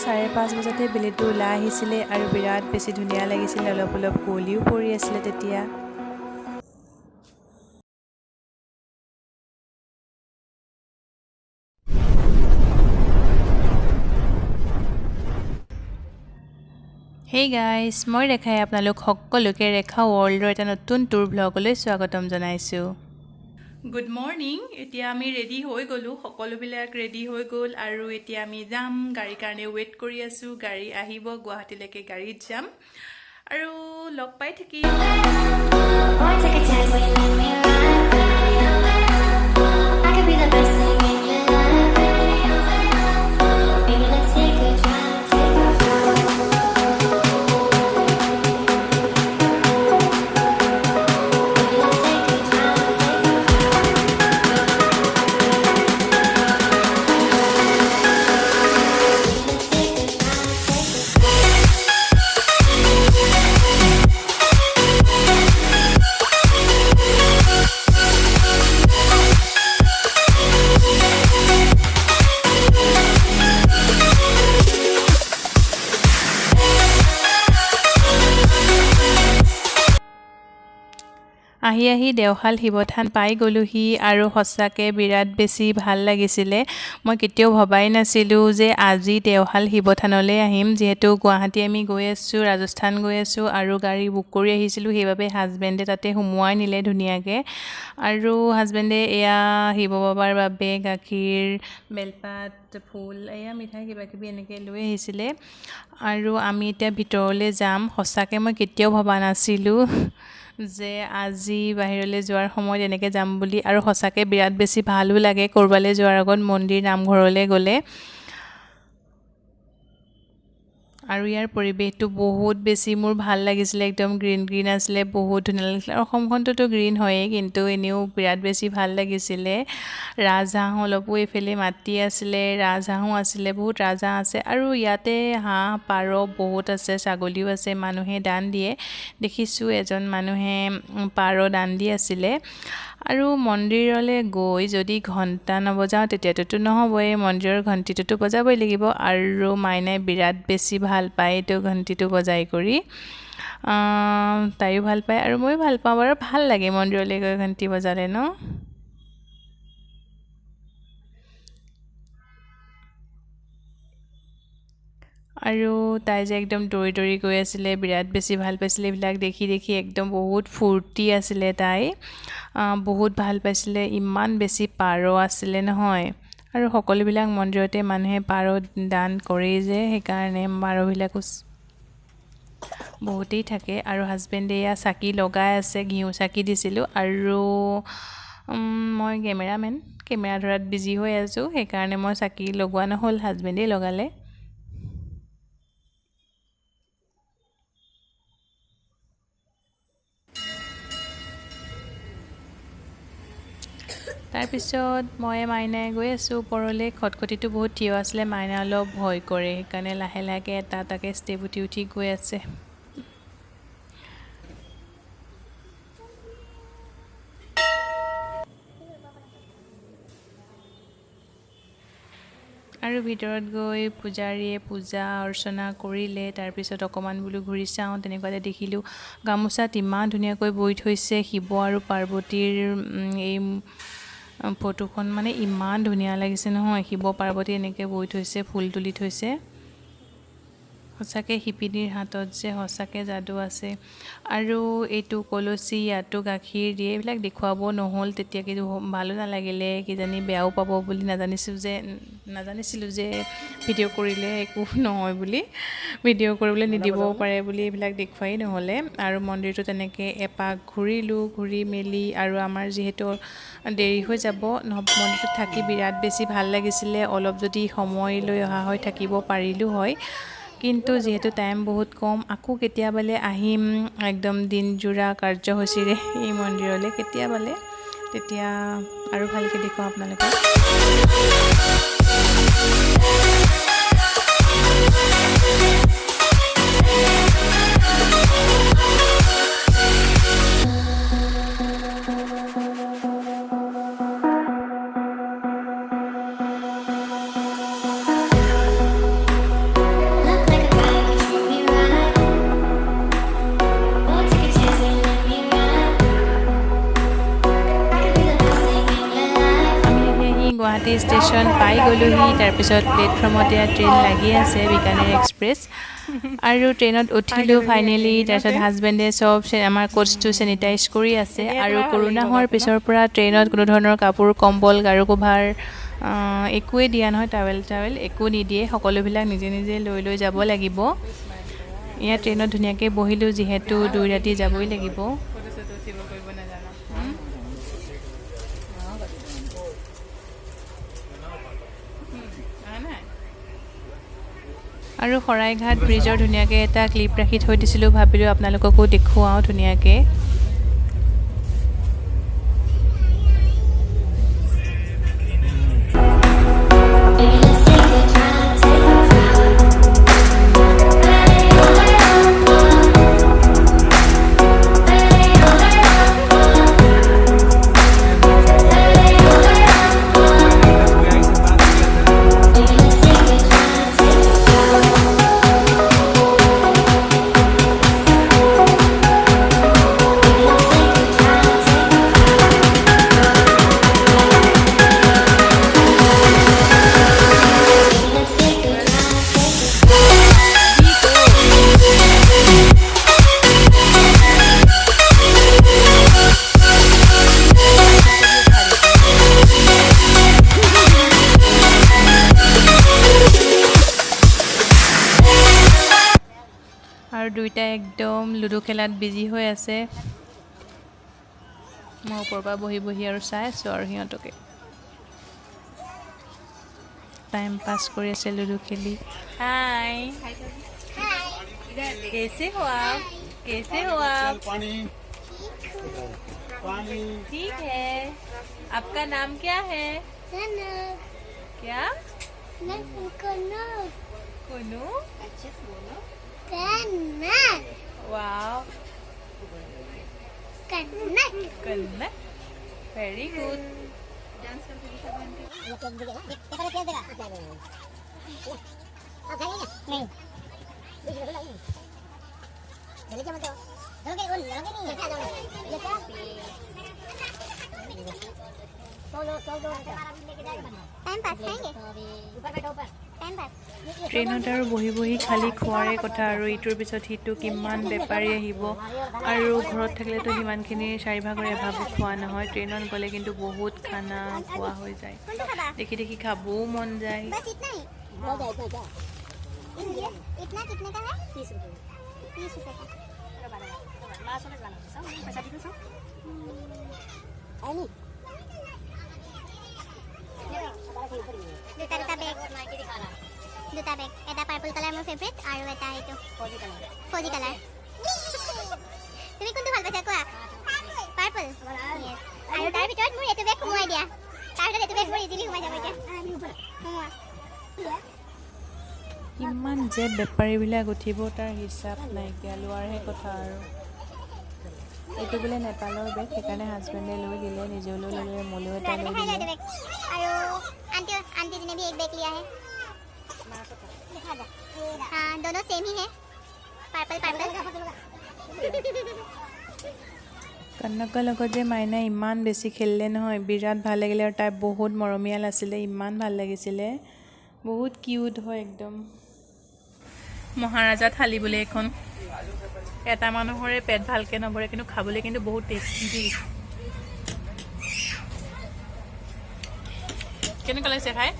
5:30 বজাতে বেলিটো ওলাই আহিছিলে আৰু বিৰাট বেছি ধুনীয়া লাগিছিলে। অলপ অলপ কুঁৱলীও পৰি আছিলে তেতিয়া। হেই গাইজ, মই ৰেখাই আপোনালোক সকলোকে ৰেখা ৱৰ্ল্ডৰ এটা নতুন টুৰ ব্লগলৈ স্বাগতম জনাইছোঁ। Good morning. এতিয়া আমি ৰেডি হৈ গ'লোঁ, সকলোবিলাক ৰেডি হৈ গ'ল আৰু এতিয়া আমি যাম। গাড়ীৰ কাৰণে ৱেইট কৰি আছোঁ। গাড়ী আহিব, গুৱাহাটীলৈকে গাড়ীত যাম আৰু লগ পাই থাকিম। আহি আহি দেওশাল শিৱথান পাই গ'লোহি আৰু সঁচাকৈ বিৰাট বেছি ভাল লাগিছিলে। মই কেতিয়াও ভবাই নাছিলোঁ যে আজি দেওশাল শিৱথানলৈ আহিম। যিহেতু গুৱাহাটী আমি গৈ আছোঁ, ৰাজস্থান গৈ আছোঁ আৰু গাড়ী বুক কৰি আহিছিলোঁ, সেইবাবে হাজবেণ্ডে তাতে সোমোৱাই নিলে ধুনীয়াকৈ। আৰু হাজবেণ্ডে এয়া শিৱ বাবাৰ বাবে গাখীৰ, বেলপাত, ফুল, এয়া মিঠাই কিবাকিবি এনেকৈ লৈ আহিছিলে আৰু আমি এতিয়া ভিতৰলৈ যাম। সঁচাকৈ মই কেতিয়াও ভবা নাছিলোঁ যে আজি বাহিৰলৈ যোৱাৰ সময়ত এনেকৈ যাম বুলি। আৰু সঁচাকৈ বিৰাট বেছি ভালো লাগে ক'ৰবালৈ যোৱাৰ আগত মন্দিৰ নামঘৰলৈ গ'লে। আৰু ইয়াৰ পৰিৱেশটো বহুত বেছি মোৰ ভাল লাগিছিলে। একদম গ্ৰীণ গ্ৰীণ আছিলে, বহুত ধুনীয়া লাগিছিলে। আৰু অসমখনটোতো গ্ৰীণ হয়েই, কিন্তু এনেও বিৰাট বেছি ভাল লাগিছিলে। ৰাজহাঁহ অলপো এইফালে মাতি আছিলে, ৰাজহাঁহো আছিলে, বহুত ৰাজহাঁহ আছে। আৰু ইয়াতে হাঁহ পাৰ বহুত আছে, ছাগলীও আছে। মানুহে দান দিয়ে, দেখিছোঁ এজন মানুহে পাৰ দান দি আছিলে। আৰু মন্দিৰলৈ গৈ যদি ঘণ্টা নবজাওঁ তেতিয়াতো নহ'বই, মন্দিৰৰ ঘণ্টিটোতো বজাবই লাগিব। আৰু মাইনাই বিৰাট বেছি ভাল পায় এইটো ঘণ্টিটো বজাই কৰি। তাইও ভাল পায় আৰু ময়ো ভাল পাওঁ বাৰু। ভাল লাগে মন্দিৰলৈ গৈ ঘণ্টি বজালে ন। আৰু তাই যে একদম দৌৰি দৌৰি গৈ আছিলে, বিৰাট বেছি ভাল পাইছিলে এইবিলাক দেখি দেখি। একদম বহুত ফূৰ্তি আছিলে তাই, বহুত ভাল পাইছিলে। ইমান বেছি পাৰ আছিলে নহয়। আৰু সকলোবিলাক মন্দিৰতে মানুহে পাৰ দান কৰেই যে, সেইকাৰণে পাৰবিলাকো বহুতেই থাকে। আৰু হাজবেণ্ডে এয়া চাকি লগাই আছে, ঘিউ চাকি দিছিলোঁ। আৰু মই কেমেৰা ধৰাত বিজি হৈ আছোঁ, সেইকাৰণে মই চাকি লগোৱা নহ'ল, হাজবেণ্ডেই লগালে। তাৰপিছত মই মাইনাই গৈ আছোঁ ওপৰলৈ। খটখটিটো বহুত থিয় আছিলে, মাইনাই অলপ ভয় কৰে, সেইকাৰণে লাহে লাহেকৈ এটা এটাকৈ ষ্টেপ উঠি উঠি গৈ আছে। আৰু ভিতৰত গৈ পূজাৰীয়ে পূজা অৰ্চনা কৰিলে। তাৰপিছত অকণমান বোলো ঘূৰি চাওঁ, তেনেকুৱাতে দেখিলোঁ গামোচাত ইমান ধুনীয়াকৈ বৈ থৈছে শিৱ আৰু পাৰ্বতীৰ এই ফটোখন। মানে ইমান ধুনীয়া লাগিছে নহয়, শিৱ পাৰ্বতী এনেকৈ বৈ থৈছে, ফুল তুলি থৈছে। সঁচাকৈ শিপিনীৰ হাতত যে সঁচাকৈ যাদু আছে। আৰু এইটো কলচী, ইয়াতো গাখীৰ দিয়ে। এইবিলাক দেখুৱাব নহ'ল তেতিয়া, কিন্তু ভালো নালাগিলে, কিজানি বেয়াও পাব বুলি নাজানিছিলোঁ যে ভিডিঅ' কৰিলে একো নহয় বুলি, ভিডিঅ' কৰিবলৈ নিদিবও পাৰে বুলি এইবিলাক দেখুৱাই নহ'লে। আৰু মন্দিৰটো তেনেকৈ এপাক ঘূৰিলোঁ, ঘূৰি মেলি আৰু আমাৰ যিহেতু দেৰি হৈ যাব, মন্দিৰটোত থাকি বিৰাট বেছি ভাল লাগিছিলে। অলপ যদি সময় লৈ অহা হয় থাকিব পাৰিলোঁ হয়, কিন্তু যিহেতু টাইম বহুত কম। আকৌ কেতিয়াবালৈ আহিম একদম দিনযোৰা কাৰ্যসূচীৰে এই মন্দিৰলৈ কেতিয়াবালৈ, তেতিয়া আৰু ভালকৈ দেখুৱাম আপোনালোকক। গুৱাহাটী ষ্টেচন পাই গ'লোহি। তাৰপিছত প্লেটফৰ্মত এয়া ট্ৰেইন লাগি আছে বিকানেৰ এক্সপ্ৰেছ আৰু ট্ৰেইনত উঠিলোঁ ফাইনেলি। তাৰপিছত হাজবেণ্ডে চব আমাৰ কোচটো চেনিটাইজ কৰি আছে আৰু কৰোণা হোৱাৰ পিছৰ পৰা ট্ৰেইনত কোনো ধৰণৰ কাপোৰ কম্বল গাৰু কভাৰ একোৱেই দিয়া নহয়, টাৱেল একো নিদিয়ে, সকলোবিলাক নিজে নিজে লৈ লৈ যাব লাগিব। ইয়াত ট্ৰেইনত ধুনীয়াকৈ বহিলোঁ যিহেতু 2 ৰাতি যাবই লাগিব। আৰু শৰাইঘাট ব্ৰিজৰ ধুনীয়াকৈ এটা ক্লিপ ৰাখি থৈ দিছিলোঁ, ভাবিলোঁ আপোনালোককো দেখুৱাওঁ ধুনীয়াকৈ। আৰু দুইটা একদম লুডু খেলাত বিজি হৈ আছে। মই ওপৰৰ পৰা বহি বহি আৰু চাই আছোঁ আৰু সিহঁতকে টাইম পাছ কৰি আছে লুডু খেলি। হাই, कैसे हो आप? कैसे हो आप? ठीक है। आपका नाम क्या है? क्या? कुनू। अच्छे से बोलो। Wow, Kannada, very good. ট্ৰেইনত আৰু বহি বহি খালি খোৱাৰে কথা আৰু ইটোৰ পিছত সিটো কিমান বেপাৰী আহিব আৰু ঘৰত থাকিলেতো সিমানখিনি 4ভাগৰ 1ভাগো খোৱা নহয়। ট্ৰেইনত গ'লে কিন্তু বহুত খানা খোৱা হৈ যায়, দেখি দেখি খাবও মন যায়। দুটা বেগ, এটা পাৰ্পল কালাৰ মোৰ ফেভৰেট আৰু এটা এইটো ফজি কালাৰ। তুমি কোনটো ভাল পাইছা কোৱা? পাৰ্পল। আৰু তাৰ ভিতৰত মোৰ এইটো বেগ সোমোৱাই দিয়া, তাৰ ভিতৰত এইটো বেগ মোৰ ইজিলি সোমাই যাব এতিয়া। কিমান যে বেপাৰীবিলাক উঠিব তাৰ হিচাপ নাইকিয়া, লোৱাৰহে কথা আৰু। এইটো বোলে নেপালৰ বেগ, সেইকাৰণে হাজবেণ্ডে লৈ দিলে, নিজেও লৈ ল'লে, মোলৈও এটা লৈ দিলে। আৰু आंटी जी ने भी एक बैग लिया है। हाँ, दोनों सेम ही है, पर्पल पर्पल। কনকৰ লগত যে মাইনাই ইমান বেছি খেলিলে নহয়, বিৰাট ভাল লাগিলে আৰু তাই বহুত মৰমীয়াল আছিলে, ইমান ভাল লাগিছিলে, বহুত কিউট হয় একদম। মহাৰাজা থালি বোলে এখন, এটা মানুহৰে পেট ভালকৈ নভৰে কিন্তু খাবলৈ কিন্তু বহুত টেষ্টি। কেনেকুৱা লাগিছে খাই?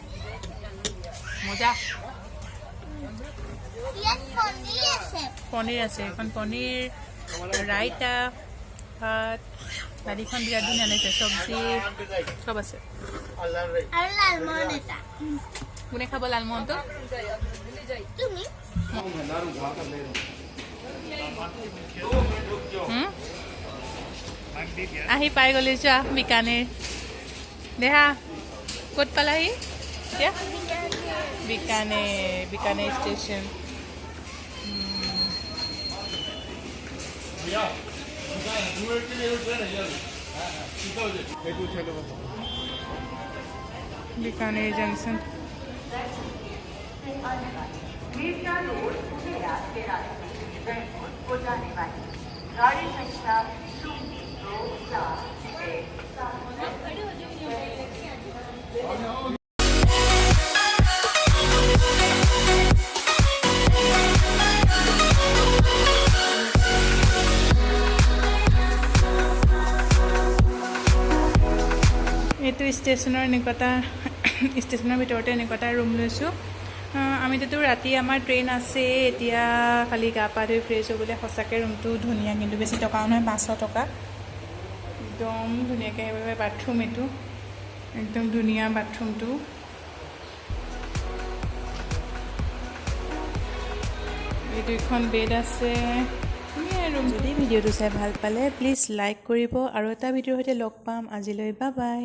মজা। পনীৰ আছে, এখন পনীৰ, ৰাইতা, ভাত, দালিখন বিৰাট ধুনীয়া লাগিছে, চব্জি চব আছে। কোনে খাব লালমোহনটো? আহি পাই গ'লি যোৱা বিকানেৰ। দেহা ক'ত পালাহি এতিয়া? বিকানেৰ ষ্টেচন। बीकानेर जंक्शन। गाड़ी संख्या 024। এইটো ষ্টেচনৰ এনেকুৱা ষ্টেচনৰ ভিতৰতে এনেকুৱা এটা ৰুম লৈছোঁ আমিতো ৰাতি আমাৰ ট্ৰেইন আছে এতিয়া খালি গা পা ধুই ফ্ৰেছ হ'বলৈ সঁচাকৈ ৰুমটো ধুনীয়া কিন্তু বেছি টকাও নহয় 500 টকা একদম ধুনীয়াকৈ সেইবাবে বাথৰুম এইটো একদম ধুনীয়া বাথৰুমটো এই দুইখন বেড আছে যদি ভিডিঅ'টো চাই ভাল পালে প্লিজ লাইক কৰিব আৰু এটা ভিডিঅ'ৰ সৈতে লগ পাম আজিলৈ বাই বাই